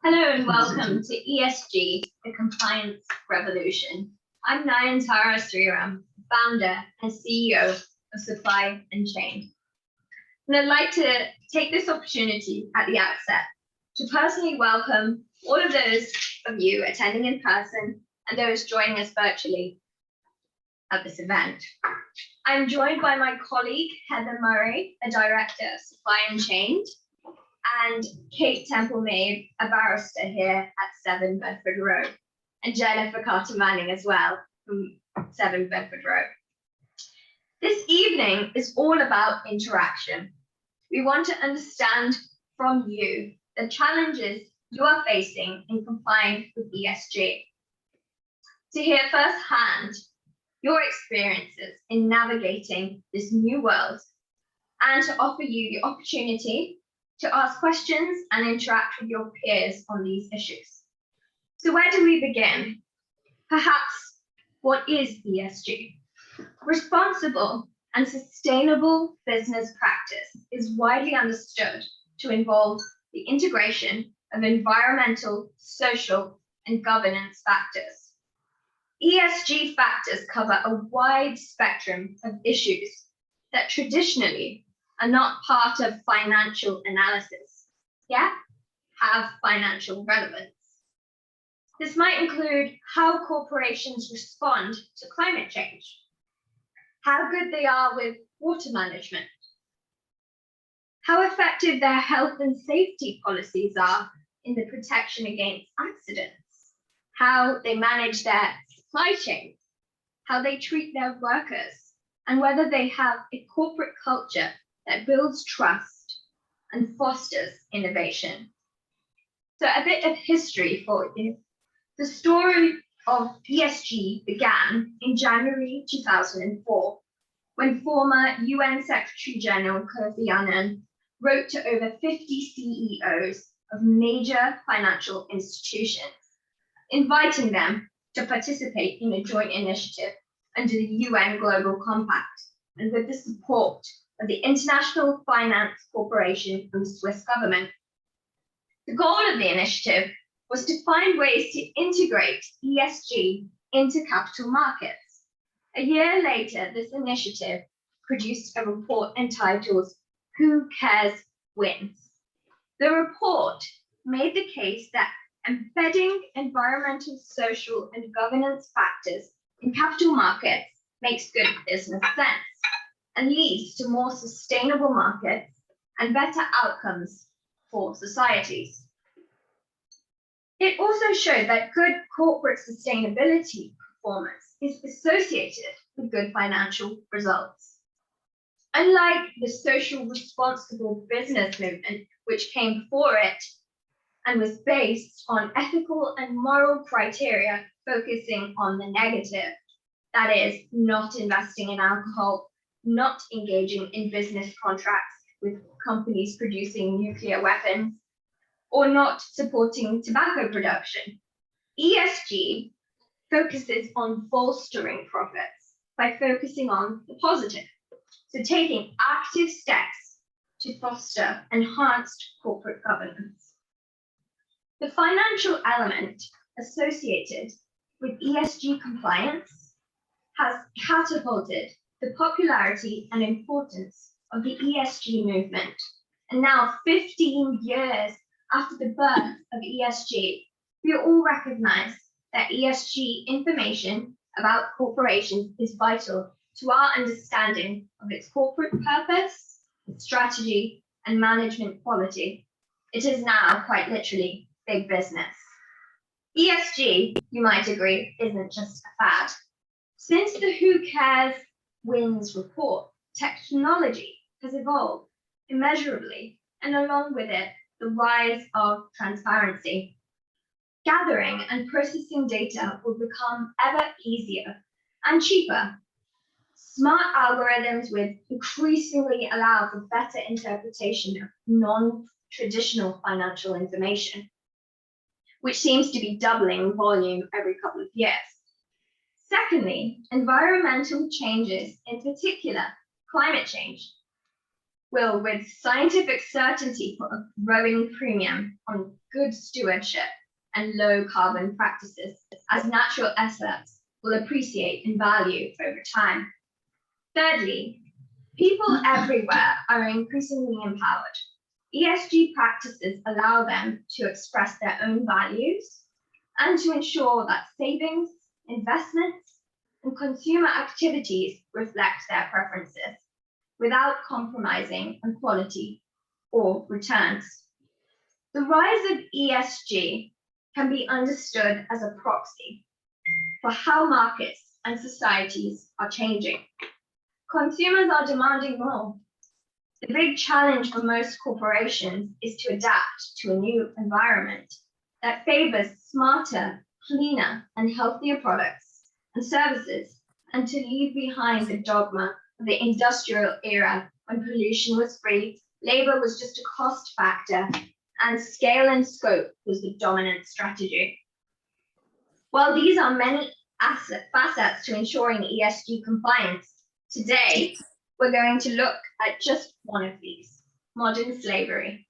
Hello and welcome to ESG, the Compliance Revolution. I'm Nayantara Sriram, founder and CEO of Supply Unchained. And I'd like to take this opportunity at the outset to personally welcome all of those of you attending in person and those joining us virtually at this event. I'm joined by my colleague, Heather Murray, a director of Supply Unchained, and Kate Temple-Mabe, a barrister here at 7 Bedford Road, and Jennifer Carter-Manning as well from 7 Bedford Road. This evening is all about interaction. We want to understand from you the challenges you are facing in complying with ESG. To hear firsthand your experiences in navigating this new world, and to offer you the opportunity to ask questions and interact with your peers on these issues. So where do we begin? Perhaps, what is ESG? Responsible and sustainable business practice is widely understood to involve the integration of environmental, social, and governance factors. ESG factors cover a wide spectrum of issues that traditionally are not part of financial analysis, yet have financial relevance. This might include how corporations respond to climate change, how good they are with water management, how effective their health and safety policies are in the protection against accidents, how they manage their supply chain, how they treat their workers, and whether they have a corporate culture that builds trust and fosters innovation. So a bit of history for you. The story of ESG began in January 2004, when former UN Secretary General Kofi Annan wrote to over 50 CEOs of major financial institutions, inviting them to participate in a joint initiative under the UN Global Compact, and with the support of the International Finance Corporation and the Swiss government. The goal of the initiative was to find ways to integrate ESG into capital markets. A year later, this initiative produced a report entitled "Who Cares Wins." The report made the case that embedding environmental, social, and governance factors in capital markets makes good business sense and leads to more sustainable markets and better outcomes for societies. It also showed that good corporate sustainability performance is associated with good financial results. Unlike the social responsible business movement, which came before it and was based on ethical and moral criteria focusing on the negative, that is, not investing in alcohol, not engaging in business contracts with companies producing nuclear weapons, or not supporting tobacco production. ESG focuses on bolstering profits by focusing on the positive, so taking active steps to foster enhanced corporate governance. The financial element associated with ESG compliance has catapulted the popularity and importance of the ESG movement. And now, 15 years after the birth of ESG, we all recognize that ESG information about corporations is vital to our understanding of its corporate purpose, its strategy, and management quality. It is now quite literally big business. ESG, you might agree, isn't just a fad. Since the Who Cares Wins report, technology has evolved immeasurably, and along with it, the rise of transparency. Gathering and processing data will become ever easier and cheaper. Smart algorithms will increasingly allow for better interpretation of non-traditional financial information, which seems to be doubling volume every couple of years. Secondly, environmental changes, in particular climate change, will, with scientific certainty, put a growing premium on good stewardship and low carbon practices, as natural assets will appreciate in value over time. Thirdly, people everywhere are increasingly empowered. ESG practices allow them to express their own values and to ensure that savings, investments, and consumer activities reflect their preferences without compromising on quality or returns. The rise of ESG can be understood as a proxy for how markets and societies are changing. Consumers are demanding more. The big challenge for most corporations is to adapt to a new environment that favors smarter, cleaner, and healthier products and services, and to leave behind the dogma of the industrial era when pollution was free, labor was just a cost factor, and scale and scope was the dominant strategy. While these are many facets to ensuring ESG compliance, today we're going to look at just one of these: modern slavery.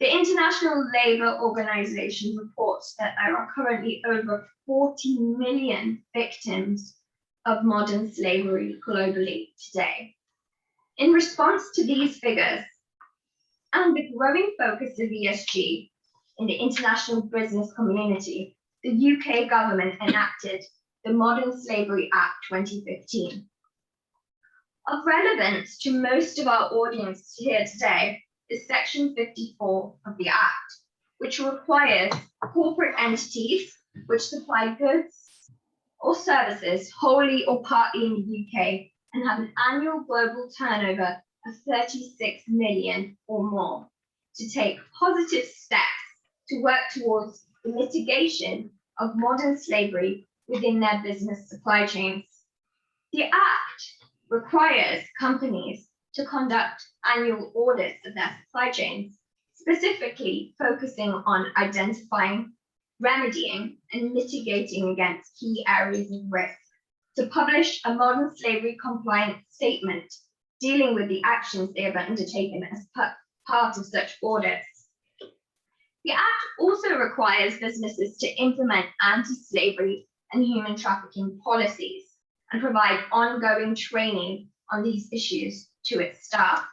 The International Labour Organization reports that there are currently over 40 million victims of modern slavery globally today. In response to these figures and the growing focus of ESG in the international business community, the UK government enacted the Modern Slavery Act 2015. Of relevance to most of our audience here today is Section 54 of the Act, which requires corporate entities which supply goods or services wholly or partly in the UK and have an annual global turnover of 36 million or more to take positive steps to work towards the mitigation of modern slavery within their business supply chains. The Act requires companies to conduct annual audits of their supply chains, specifically focusing on identifying, remedying, and mitigating against key areas of risk, to publish a modern slavery compliance statement dealing with the actions they have undertaken as part of such audits. The Act also requires businesses to implement anti-slavery and human trafficking policies and provide ongoing training on these issues to its staff.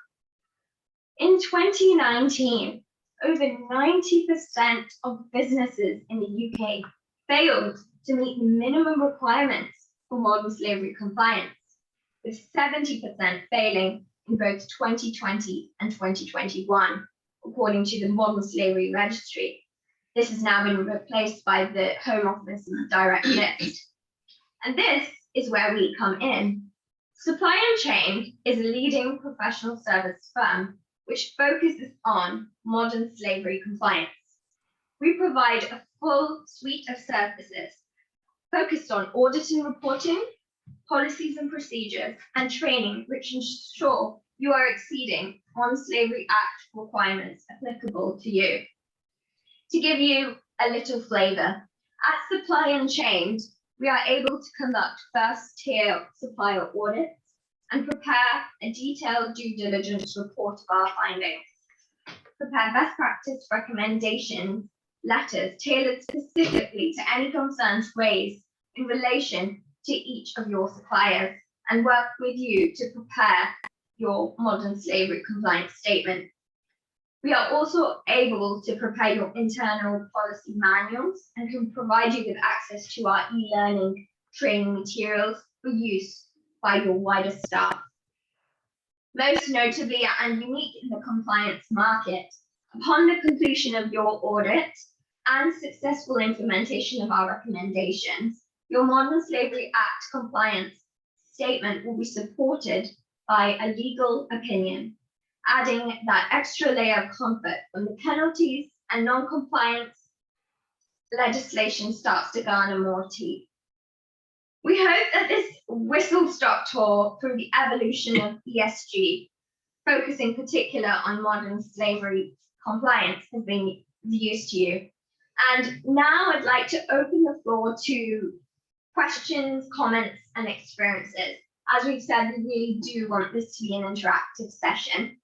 In 2019, over 90% of businesses in the UK failed to meet the minimum requirements for modern slavery compliance, with 70% failing in both 2020 and 2021, according to the Modern Slavery Registry. This has now been replaced by the Home Office direct list. And this is where we come in. Supply Unchained is a leading professional service firm which focuses on modern slavery compliance. We provide a full suite of services focused on audit and reporting, policies and procedures, and training which ensure you are exceeding Modern Slavery Act requirements applicable to you. To give you a little flavor, at Supply Unchained, we are able to conduct first-tier supplier audits and prepare a detailed due diligence report of our findings, prepare best practice recommendations, letters tailored specifically to any concerns raised in relation to each of your suppliers, and work with you to prepare your modern slavery compliance statement. We are also able to prepare your internal policy manuals and can provide you with access to our e-learning training materials for use by your wider staff. Most notably and unique in the compliance market, upon the completion of your audit and successful implementation of our recommendations, your Modern Slavery Act compliance statement will be supported by a legal opinion, adding that extra layer of comfort when the penalties and non-compliance legislation starts to garner more teeth. We hope that this whistle-stop tour through the evolution of ESG, focusing particular on modern slavery compliance, has been of use to you. And now I'd like to open the floor to questions, comments, and experiences. As we've said, we really do want this to be an interactive session.